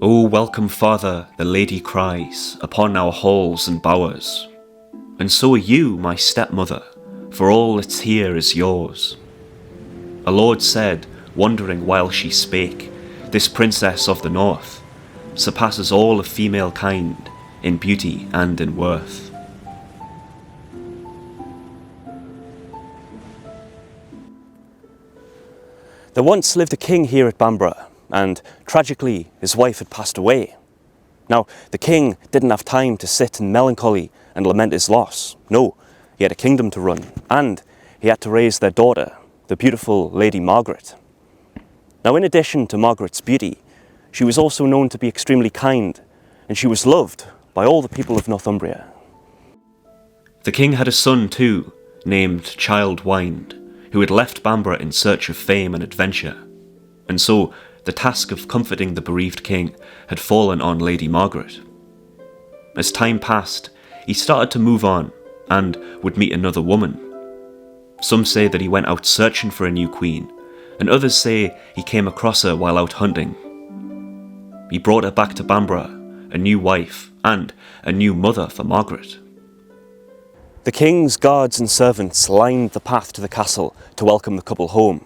O welcome Father, the lady cries, upon our halls and bowers, and so are you, my stepmother, for all that's here is yours. A lord said, wondering while she spake, this princess of the north surpasses all of female kind in beauty and in worth. There once lived a king here at Bamburgh, and tragically his wife had passed away. Now, the king didn't have time to sit in melancholy and lament his loss. No, he had a kingdom to run, and he had to raise their daughter, the beautiful Lady Margaret. Now, in addition to Margaret's beauty, she was also known to be extremely kind, and she was loved by all the people of Northumbria. The king had a son too, named Child Wind, who had left Bamburgh in search of fame and adventure, and so the task of comforting the bereaved king had fallen on Lady Margaret. As time passed, he started to move on and would meet another woman. Some say that he went out searching for a new queen, and others say he came across her while out hunting. He brought her back to Bamburgh, a new wife and a new mother for Margaret. The king's guards and servants lined the path to the castle to welcome the couple home.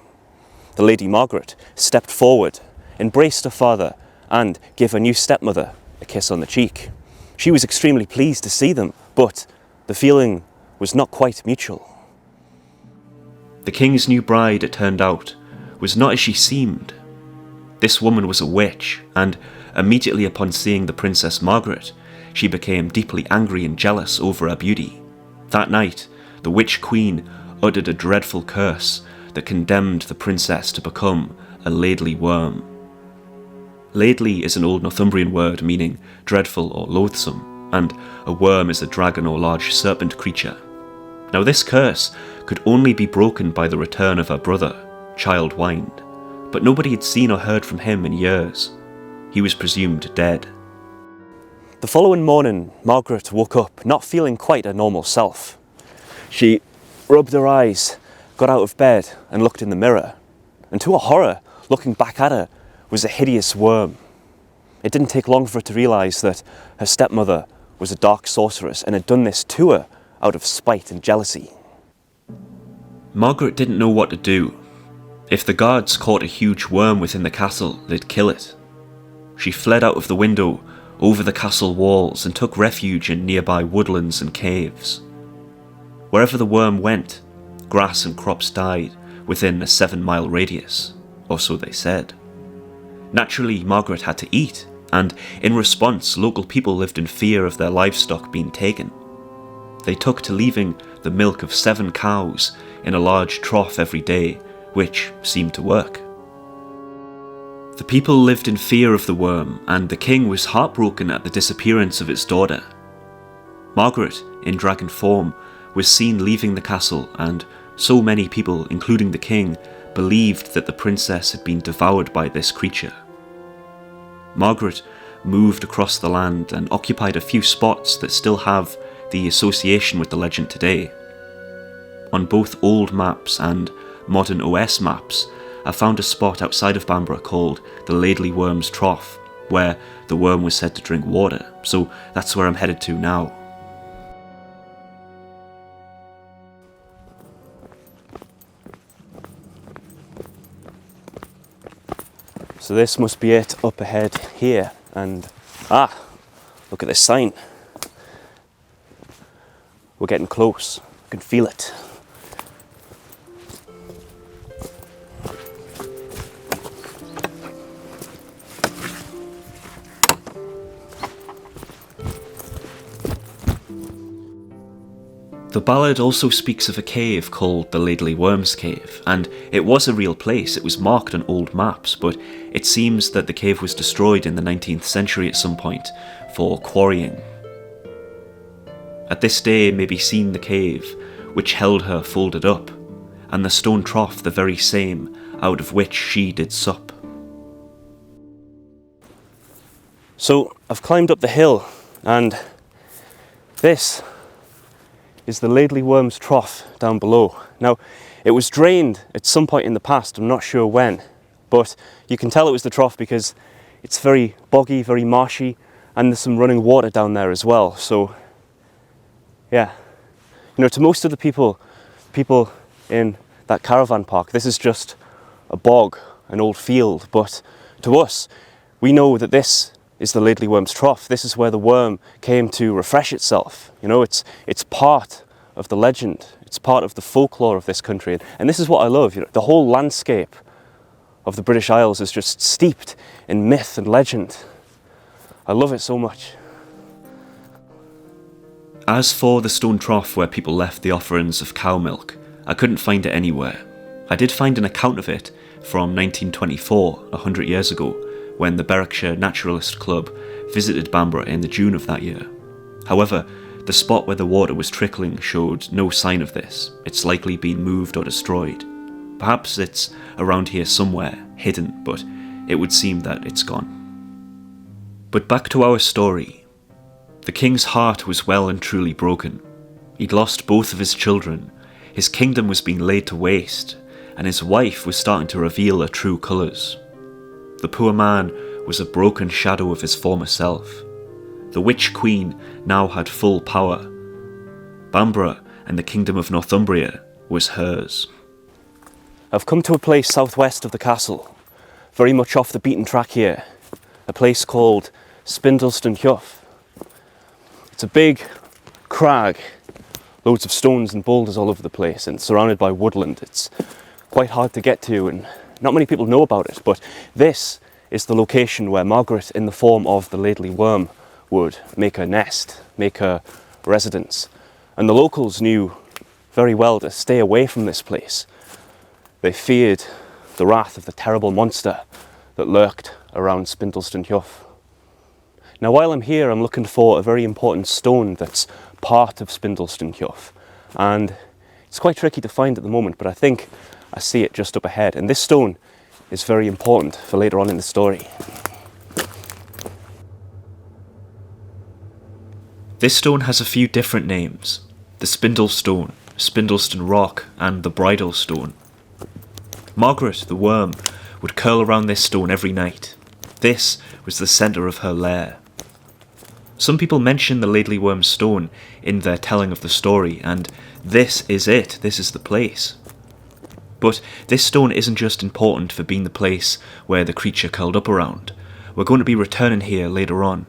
The Lady Margaret stepped forward, embraced her father, and gave her new stepmother a kiss on the cheek. She was extremely pleased to see them, but the feeling was not quite mutual. The king's new bride, it turned out, was not as she seemed. This woman was a witch, and immediately upon seeing the Princess Margaret, she became deeply angry and jealous over her beauty. That night, the witch queen uttered a dreadful curse that condemned the princess to become a Laidly Worm. Laidly is an old Northumbrian word meaning dreadful or loathsome, and a worm is a dragon or large serpent creature. Now this curse could only be broken by the return of her brother, Child Wind, but nobody had seen or heard from him in years. He was presumed dead. The following morning, Margaret woke up not feeling quite her normal self. She rubbed her eyes, got out of bed and looked in the mirror, and to her horror, looking back at her was a hideous worm. It didn't take long for her to realise that her stepmother was a dark sorceress and had done this to her out of spite and jealousy. Margaret didn't know what to do. If the guards caught a huge worm within the castle, they'd kill it. She fled out of the window, over the castle walls, and took refuge in nearby woodlands and caves. Wherever the worm went, grass and crops died within a 7-mile radius, or so they said. Naturally, Margaret had to eat, and in response, local people lived in fear of their livestock being taken. They took to leaving the milk of 7 cows in a large trough every day, which seemed to work. The people lived in fear of the worm, and the king was heartbroken at the disappearance of his daughter. Margaret, in dragon form, was seen leaving the castle, and so many people, including the king, believed that the princess had been devoured by this creature. Margaret moved across the land and occupied a few spots that still have the association with the legend today. On both old maps and modern OS maps, I found a spot outside of Bamburgh called the Laidly Worm's Trough, where the worm was said to drink water, so that's where I'm headed to now. So this must be it up ahead here, and look at this sign. We're getting close, I can feel it. The ballad also speaks of a cave called the Laidly Worm's Cave, and it was a real place. It was marked on old maps, but it seems that the cave was destroyed in the 19th century at some point for quarrying. At this day may be seen the cave, which held her folded up, and the stone trough the very same, out of which she did sup. So I've climbed up the hill, and this is the Laidly Worm's Trough down below. Now, it was drained at some point in the past, I'm not sure when, but you can tell it was the trough because it's very boggy, very marshy, and there's some running water down there as well. So, yeah, to most of the people in that caravan park, this is just a bog, an old field. But to us, we know that this is the Laidly Worm's trough. This is where the worm came to refresh itself. It's part of the legend. It's part of the folklore of this country. And this is what I love. The whole landscape of the British Isles is just steeped in myth and legend. I love it so much. As for the stone trough where people left the offerings of cow milk, I couldn't find it anywhere. I did find an account of it from 1924, 100 years ago, when the Berwickshire Naturalist Club visited Bamburgh in the June of that year. However, the spot where the water was trickling showed no sign of this. It's likely been moved or destroyed. Perhaps it's around here somewhere, hidden, but it would seem that it's gone. But back to our story. The king's heart was well and truly broken. He'd lost both of his children, his kingdom was being laid to waste, and his wife was starting to reveal her true colours. The poor man was a broken shadow of his former self. The witch queen now had full power. Bamburgh and the kingdom of Northumbria was hers. I've come to a place southwest of the castle, very much off the beaten track here, a place called Spindlestone Heugh. It's a big crag, loads of stones and boulders all over the place, and surrounded by woodland. It's quite hard to get to, and not many people know about it, but this is the location where Margaret, in the form of the Laidly Worm, would make her nest, make her residence. And the locals knew very well to stay away from this place. They feared the wrath of the terrible monster that lurked around Spindlestone Heugh. Now, while I'm here, I'm looking for a very important stone that's part of Spindlestone Heugh, and it's quite tricky to find at the moment, but I think I see it just up ahead, and this stone is very important for later on in the story. This stone has a few different names: the Spindle Stone, Spindlestone Rock, and the Bridal Stone. Margaret, the worm, would curl around this stone every night. This was the centre of her lair. Some people mention the Laidly Worm's stone in their telling of the story, and this is it, this is the place. But this stone isn't just important for being the place where the creature curled up around. We're going to be returning here later on.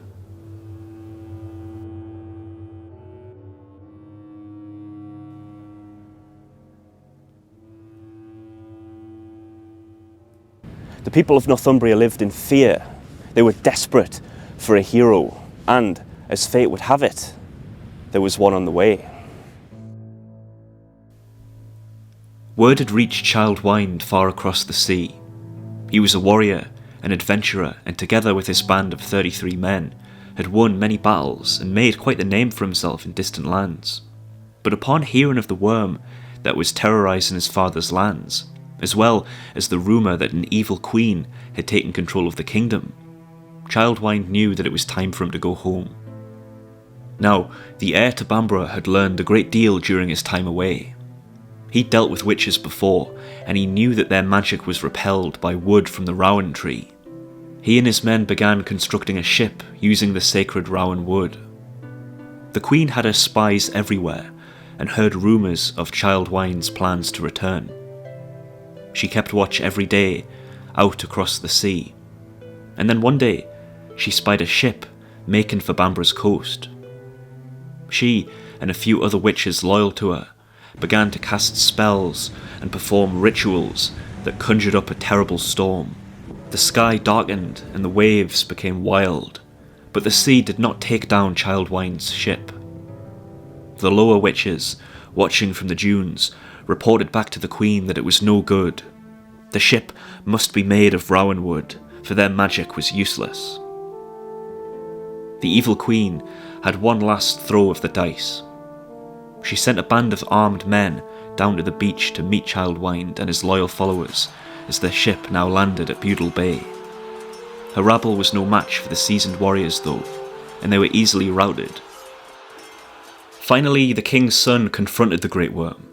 The people of Northumbria lived in fear. They were desperate for a hero, and as fate would have it, there was one on the way. Word had reached Childe Wynd far across the sea. He was a warrior, an adventurer, and together with his band of 33 men, had won many battles and made quite the name for himself in distant lands. But upon hearing of the worm that was terrorising his father's lands, as well as the rumour that an evil queen had taken control of the kingdom, Childe Wynd knew that it was time for him to go home. Now, the heir to Bamburgh had learned a great deal during his time away. He'd dealt with witches before, and he knew that their magic was repelled by wood from the rowan tree. He and his men began constructing a ship using the sacred rowan wood. The queen had her spies everywhere, and heard rumours of Childe Wynd's plans to return. She kept watch every day, out across the sea, and then one day she spied a ship making for Bamburgh's coast. She, and a few other witches loyal to her, began to cast spells and perform rituals that conjured up a terrible storm. The sky darkened and the waves became wild, but the sea did not take down Childe Wynd's ship. The lower witches, watching from the dunes, reported back to the queen that it was no good. The ship must be made of rowan wood, for their magic was useless. The evil queen had one last throw of the dice. She sent a band of armed men down to the beach to meet Childe Wynd and his loyal followers as their ship now landed at Budle Bay. Her rabble was no match for the seasoned warriors though, and they were easily routed. Finally, the king's son confronted the Great Worm.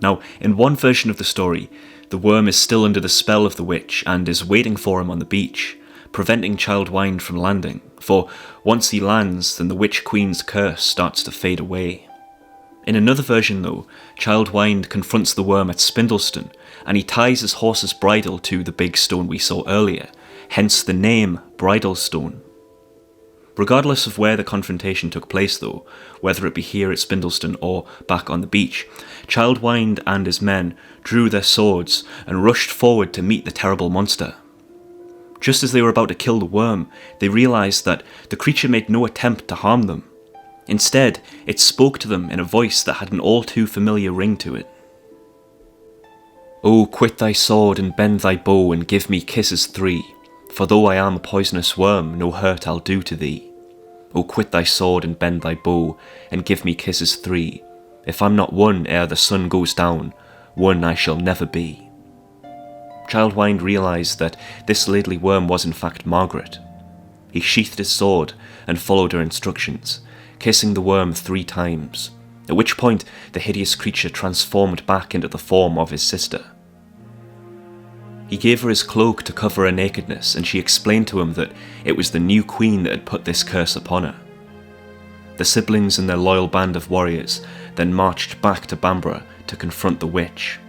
Now, in one version of the story, the worm is still under the spell of the witch and is waiting for him on the beach, preventing Childwind from landing, for once he lands, then the Witch Queen's curse starts to fade away. In another version though, Childwind confronts the worm at Spindlestone, and he ties his horse's bridle to the big stone we saw earlier, hence the name Bridlestone. Regardless of where the confrontation took place though, whether it be here at Spindlestone or back on the beach, Childwind and his men drew their swords and rushed forward to meet the terrible monster. Just as they were about to kill the worm, they realised that the creature made no attempt to harm them. Instead, it spoke to them in a voice that had an all too familiar ring to it. "Oh, quit thy sword and bend thy bow and give me kisses 3, for though I am a poisonous worm, no hurt I'll do to thee. Oh, quit thy sword and bend thy bow and give me kisses 3, if I'm not one ere the sun goes down, one I shall never be." Childwind realised that this Laidly Worm was in fact Margaret. He sheathed his sword and followed her instructions, kissing the worm 3 times, at which point the hideous creature transformed back into the form of his sister. He gave her his cloak to cover her nakedness, and she explained to him that it was the new queen that had put this curse upon her. The siblings and their loyal band of warriors then marched back to Bamburgh to confront the witch.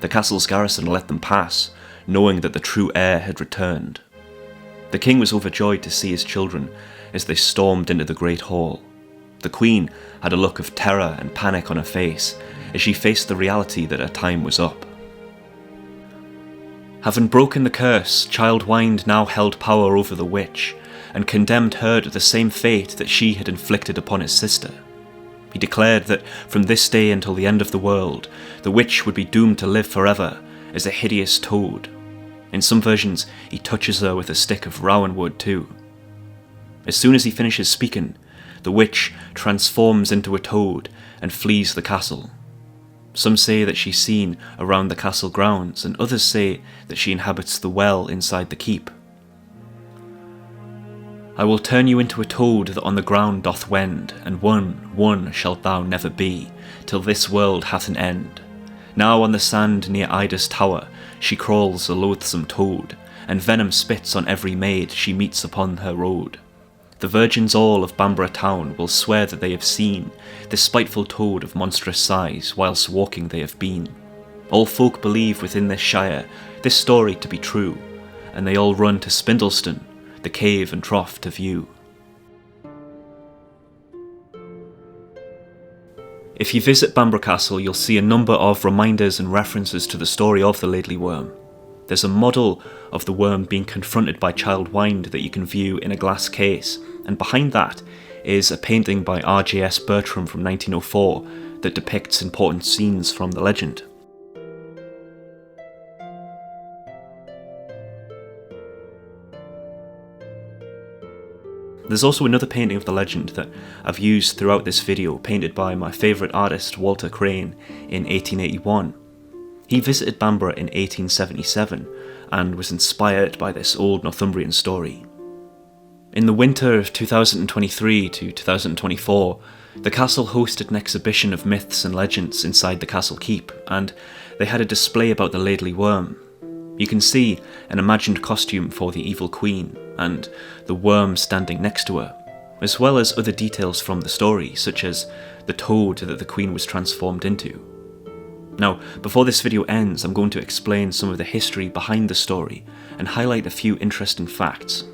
The castle's garrison let them pass, knowing that the true heir had returned. The king was overjoyed to see his children as they stormed into the great hall. The queen had a look of terror and panic on her face as she faced the reality that her time was up. Having broken the curse, Childwind now held power over the witch and condemned her to the same fate that she had inflicted upon his sister. He declared that from this day until the end of the world, the witch would be doomed to live forever as a hideous toad. In some versions, he touches her with a stick of rowan wood too. As soon as he finishes speaking, the witch transforms into a toad and flees the castle. Some say that she's seen around the castle grounds, and others say that she inhabits the well inside the keep. "I will turn you into a toad that on the ground doth wend, and one shalt thou never be, till this world hath an end. Now on the sand near Ida's tower she crawls a loathsome toad, and venom spits on every maid she meets upon her road. The virgins all of Bamburgh town will swear that they have seen this spiteful toad of monstrous size whilst walking they have been. All folk believe within this shire this story to be true, and they all run to Spindlestone, the cave and trough to view." If you visit Bamburgh Castle, you'll see a number of reminders and references to the story of the Laidly Worm. There's a model of the worm being confronted by Childwind that you can view in a glass case, and behind that is a painting by R.J.S. Bertram from 1904 that depicts important scenes from the legend. There's also another painting of the legend that I've used throughout this video, painted by my favourite artist Walter Crane in 1881. He visited Bamburgh in 1877 and was inspired by this old Northumbrian story. In the winter of 2023 to 2024, the castle hosted an exhibition of myths and legends inside the castle keep, and they had a display about the Laidly Worm. You can see an imagined costume for the evil queen, and the worm standing next to her, as well as other details from the story, such as the toad that the queen was transformed into. Now, before this video ends, I'm going to explain some of the history behind the story and highlight a few interesting facts.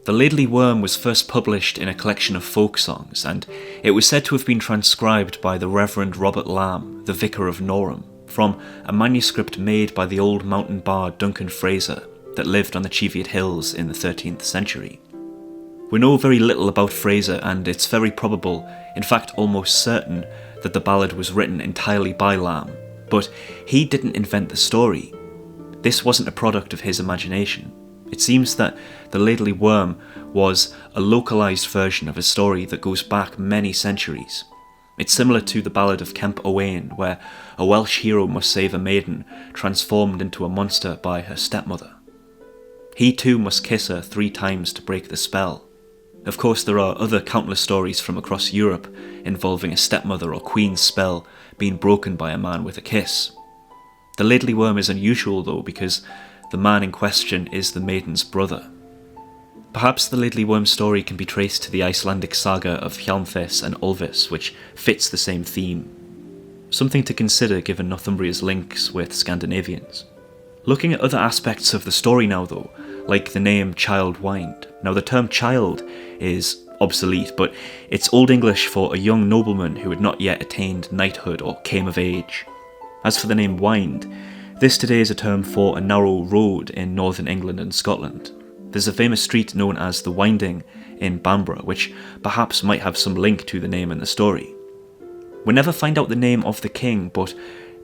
The Laidly Worm was first published in a collection of folk songs, and it was said to have been transcribed by the Reverend Robert Lamb, the Vicar of Norham, from a manuscript made by the old mountain bard Duncan Fraser that lived on the Cheviot Hills in the 13th century. We know very little about Fraser, and it's very probable, in fact almost certain, that the ballad was written entirely by Lamb, but he didn't invent the story. This wasn't a product of his imagination. It seems that the Laidly Worm was a localised version of a story that goes back many centuries. It's similar to the ballad of Kemp Owain, where a Welsh hero must save a maiden transformed into a monster by her stepmother. He too must kiss her 3 times to break the spell. Of course, there are other countless stories from across Europe involving a stepmother or queen's spell being broken by a man with a kiss. The Laidly Worm is unusual though, because the man in question is the maiden's brother. Perhaps the Laidly Worm story can be traced to the Icelandic saga of Hjálmfis and Ulfis, which fits the same theme. Something to consider given Northumbria's links with Scandinavians. Looking at other aspects of the story now though, like the name Child Wind. Now the term child is obsolete, but it's Old English for a young nobleman who had not yet attained knighthood or came of age. As for the name Wind, this today is a term for a narrow road in northern England and Scotland. There's a famous street known as the Winding in Bamburgh, which perhaps might have some link to the name in the story. We never find out the name of the king, but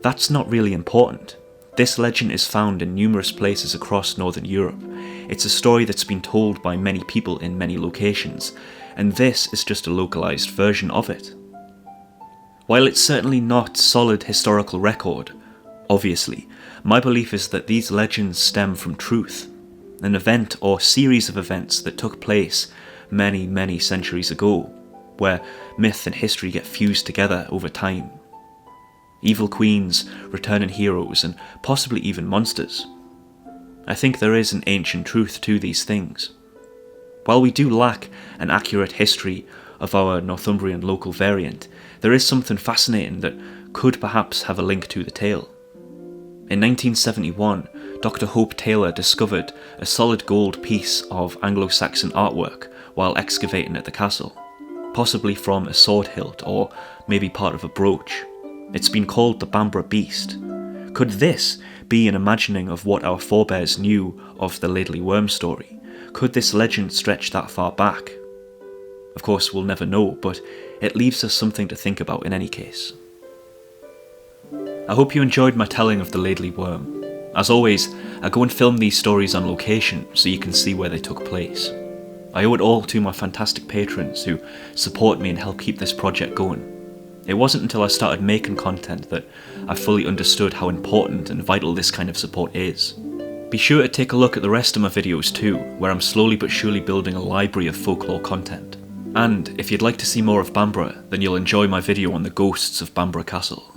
that's not really important. This legend is found in numerous places across Northern Europe. It's a story that's been told by many people in many locations, and this is just a localised version of it. While it's certainly not solid historical record, obviously, my belief is that these legends stem from truth, an event or series of events that took place many, many centuries ago, where myth and history get fused together over time. Evil queens, returning heroes, and possibly even monsters. I think there is an ancient truth to these things. While we do lack an accurate history of our Northumbrian local variant, there is something fascinating that could perhaps have a link to the tale. In 1971, Dr. Hope Taylor discovered a solid gold piece of Anglo-Saxon artwork while excavating at the castle, possibly from a sword hilt or maybe part of a brooch. It's been called the Bamburgh Beast. Could this be an imagining of what our forebears knew of the Laidly Worm story? Could this legend stretch that far back? Of course, we'll never know, but it leaves us something to think about in any case. I hope you enjoyed my telling of the Laidly Worm. As always, I go and film these stories on location so you can see where they took place. I owe it all to my fantastic patrons who support me and help keep this project going. It wasn't until I started making content that I fully understood how important and vital this kind of support is. Be sure to take a look at the rest of my videos too, where I'm slowly but surely building a library of folklore content. And if you'd like to see more of Bamburgh, then you'll enjoy my video on the ghosts of Bamburgh Castle.